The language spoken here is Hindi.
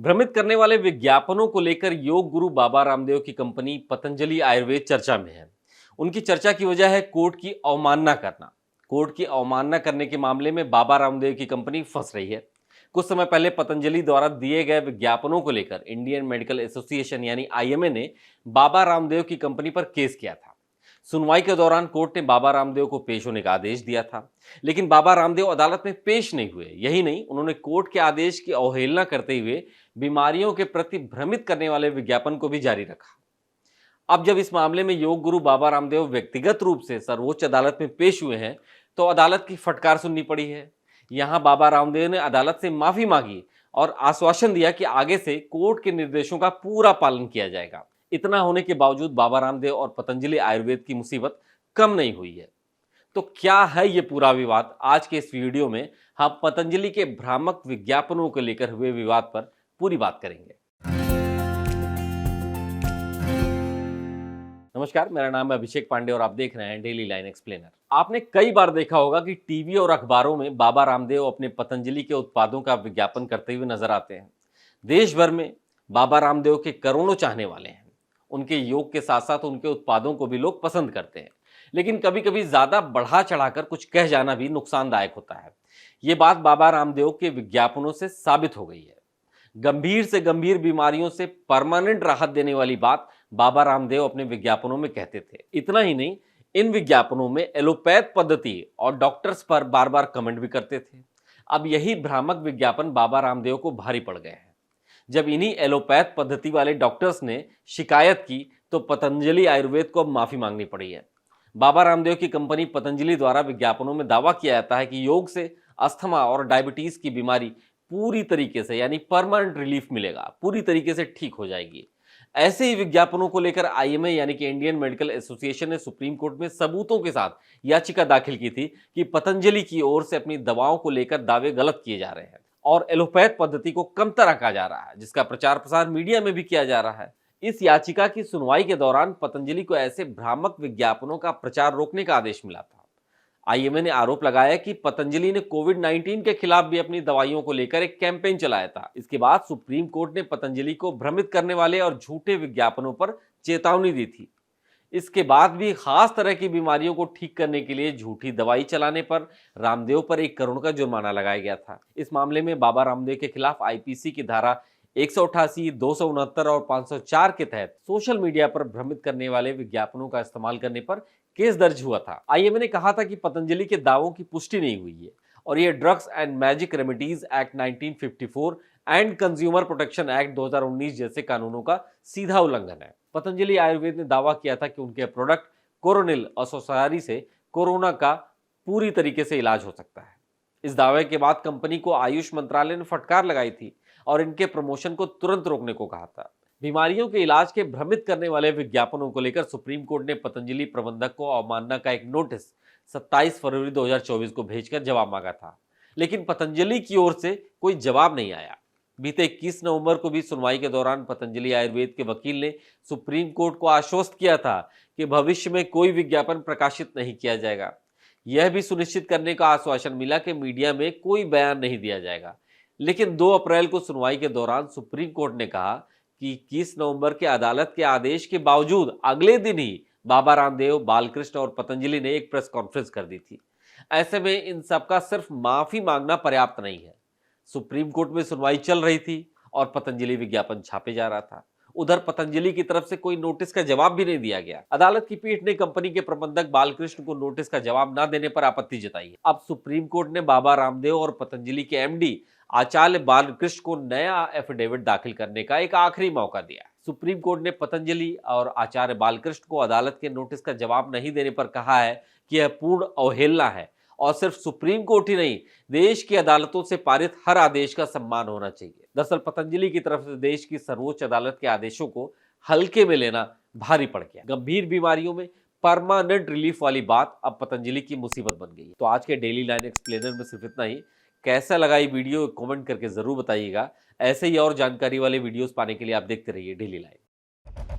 भ्रमित करने वाले विज्ञापनों को लेकर योग गुरु बाबा रामदेव की कंपनी पतंजलि आयुर्वेद चर्चा में है। उनकी चर्चा की वजह है कोर्ट की अवमानना करना। कोर्ट की अवमानना करने के मामले में बाबा रामदेव की कंपनी फंस रही है। कुछ समय पहले पतंजलि द्वारा दिए गए विज्ञापनों को लेकर इंडियन मेडिकल एसोसिएशन यानी आईएमए ने बाबा रामदेव की कंपनी पर केस किया था। सुनवाई के दौरान कोर्ट ने बाबा रामदेव को पेश होने का आदेश दिया था, लेकिन बाबा रामदेव अदालत में पेश नहीं हुए। यही नहीं, उन्होंने कोर्ट के आदेश की अवहेलना करते हुए बीमारियों के प्रति भ्रमित करने वाले विज्ञापन को भी जारी रखा। अब जब इस मामले में योग गुरु बाबा रामदेव व्यक्तिगत रूप से सर्वोच्च अदालत में पेश हुए हैं, तो अदालत की फटकार सुननी पड़ी है। यहां बाबा रामदेव ने अदालत से माफी मांगी और आश्वासन दिया कि आगे से कोर्ट के निर्देशों का पूरा पालन किया जाएगा। इतना होने के बावजूद बाबा रामदेव और पतंजलि आयुर्वेद की मुसीबत कम नहीं हुई है। तो क्या है ये पूरा विवाद? आज के इस वीडियो में हम पतंजलि के भ्रामक विज्ञापनों को लेकर हुए विवाद पर पूरी बात करेंगे। नमस्कार, मेरा नाम है अभिषेक पांडे और आप देख रहे हैं डेली लाइन एक्सप्लेनर। आपने कई बार देखा होगा कि टीवी और अखबारों में बाबा रामदेव अपने पतंजलि के उत्पादों का विज्ञापन करते हुए नजर आते हैं। देश भर में बाबा रामदेव के करोड़ों चाहने वाले हैं। उनके योग के साथ साथ उनके उत्पादों को भी लोग पसंद करते हैं, लेकिन कभी कभी ज्यादा बढ़ा चढ़ाकर कुछ कह जाना भी नुकसानदायक होता है। ये बात बाबा रामदेव के विज्ञापनों से साबित हो गई है। गंभीर से गंभीर बीमारियों से परमानेंट राहत देने वाली बात बाबा रामदेव अपने विज्ञापनों में कहते थे। इतना ही नहीं, इन विज्ञापनों में एलोपैथ पद्धति और डॉक्टर्स पर बार बार कमेंट भी करते थे। अब यही भ्रामक विज्ञापन बाबा रामदेव को भारी पड़ गए हैं। जब इन्हीं एलोपैथ पद्धति वाले डॉक्टर्स ने शिकायत की तो पतंजलि आयुर्वेद को अब माफी मांगनी पड़ी है। बाबा रामदेव की कंपनी पतंजलि द्वारा विज्ञापनों में दावा किया जाता है कि योग से अस्थमा और डायबिटीज की बीमारी पूरी तरीके से यानी परमानेंट रिलीफ मिलेगा, पूरी तरीके से ठीक हो जाएगी। ऐसे ही विज्ञापनों को लेकर आईएमए यानी कि इंडियन मेडिकल एसोसिएशन ने सुप्रीम कोर्ट में सबूतों के साथ याचिका दाखिल की थी कि पतंजलि की ओर से अपनी दवाओं को लेकर दावे गलत किए जा रहे हैं और एलोपैथ पद्धति को कमतर रखा जा रहा है, जिसका प्रचार प्रसार मीडिया में भी किया जा रहा है। इस याचिका की सुनवाई के दौरान पतंजलि को ऐसे भ्रामक विज्ञापनों का प्रचार रोकने का आदेश मिला था। आईएमए ने आरोप लगाया कि पतंजलि ने कोविड-19 के खिलाफ भी अपनी दवाइयों को लेकर एक कैंपेन चलाया था। इसके बाद सुप्रीम कोर्ट ने पतंजलि को भ्रमित करने वाले और झूठे विज्ञापनों पर चेतावनी दी थी। इसके बाद भी खास तरह की बीमारियों को ठीक करने के लिए झूठी दवाई चलाने पर रामदेव पर 1 करोड़ का जुर्माना लगाया गया था। इस मामले में बाबा रामदेव के खिलाफ आईपीसी की धारा 188, 269 और 504 के तहत सोशल मीडिया पर भ्रमित करने वाले विज्ञापनों का इस्तेमाल करने पर केस दर्ज हुआ था। आईएमए ने कहा था कि पतंजलि के दावों की पुष्टि नहीं हुई है और यह drugs and magic remedies act 1954 and consumer protection act 2019 जैसे कानूनों का सीधा उल्लंघन है। पतंजलि आयुर्वेद ने दावा किया था कि उनके प्रोडक्ट कोरोनिल असोसारी से कोरोना का पूरी तरीके से इलाज हो सकता है। इस दावे के बाद कंपनी को आयुष मंत्रालय ने फटकार लगाई थी और इनके प्रमोशन को तुरंत रोकने को कहा था। बीमारियों के इलाज के भ्रमित करने वाले विज्ञापनों को लेकर सुप्रीम कोर्ट ने पतंजलि प्रबंधक को अवमानना का एक नोटिस 27 फरवरी 2024 को भेजकर जवाब मांगा था, लेकिन पतंजलि की ओर से कोई जवाब नहीं आया। बीते 21 नवंबर को भी सुनवाई के दौरान पतंजलि आयुर्वेद के वकील ने सुप्रीम कोर्ट को आश्वस्त किया था कि भविष्य में कोई विज्ञापन प्रकाशित नहीं किया जाएगा। यह भी सुनिश्चित करने का आश्वासन मिला कि मीडिया में कोई बयान नहीं दिया जाएगा। लेकिन 2 अप्रैल को सुनवाई के दौरान सुप्रीम कोर्ट ने कहा कि 21 नवंबर के अदालत के आदेश के बावजूद अगले दिन ही बाबा रामदेव, बालकृष्ण और पतंजलि ने एक प्रेस कॉन्फ्रेंस कर दी थी। ऐसे में इन सबका सिर्फ माफी मांगना पर्याप्त नहीं है। सुप्रीम कोर्ट में सुनवाई चल रही थी और पतंजलि विज्ञापन छापे जा रहा था। उधर पतंजलि की तरफ से कोई नोटिस का जवाब भी नहीं दिया गया। अदालत की पीठ ने कंपनी के प्रबंधक बालकृष्ण को नोटिस का जवाब न देने पर आपत्ति जताई है। अब सुप्रीम कोर्ट ने बाबा रामदेव और पतंजलि के एमडी आचार्य बालकृष्ण को नया एफिडेविट दाखिल करने का एक आखिरी मौका दिया। सुप्रीम कोर्ट ने पतंजलि और आचार्य बालकृष्ण को अदालत के नोटिस का जवाब नहीं देने पर कहा है कि यह पूर्ण अवहेलना है और सिर्फ सुप्रीम कोर्ट ही नहीं, देश की अदालतों से पारित हर आदेश का सम्मान होना चाहिए। दरअसल पतंजलि की तरफ से देश की सर्वोच्च अदालत के आदेशों को हल्के में लेना भारी पड़ गया। गंभीर बीमारियों में परमानेंट रिलीफ वाली बात अब पतंजलि की मुसीबत बन गई है। तो आज के डेली लाइन एक्सप्लेनर में सिर्फ इतना ही। कैसा लगा ये वीडियो कमेंट करके जरूर बताइएगा। ऐसे ही और जानकारी वाले वीडियोस पाने के लिए आप देखते रहिए डेली लाइन।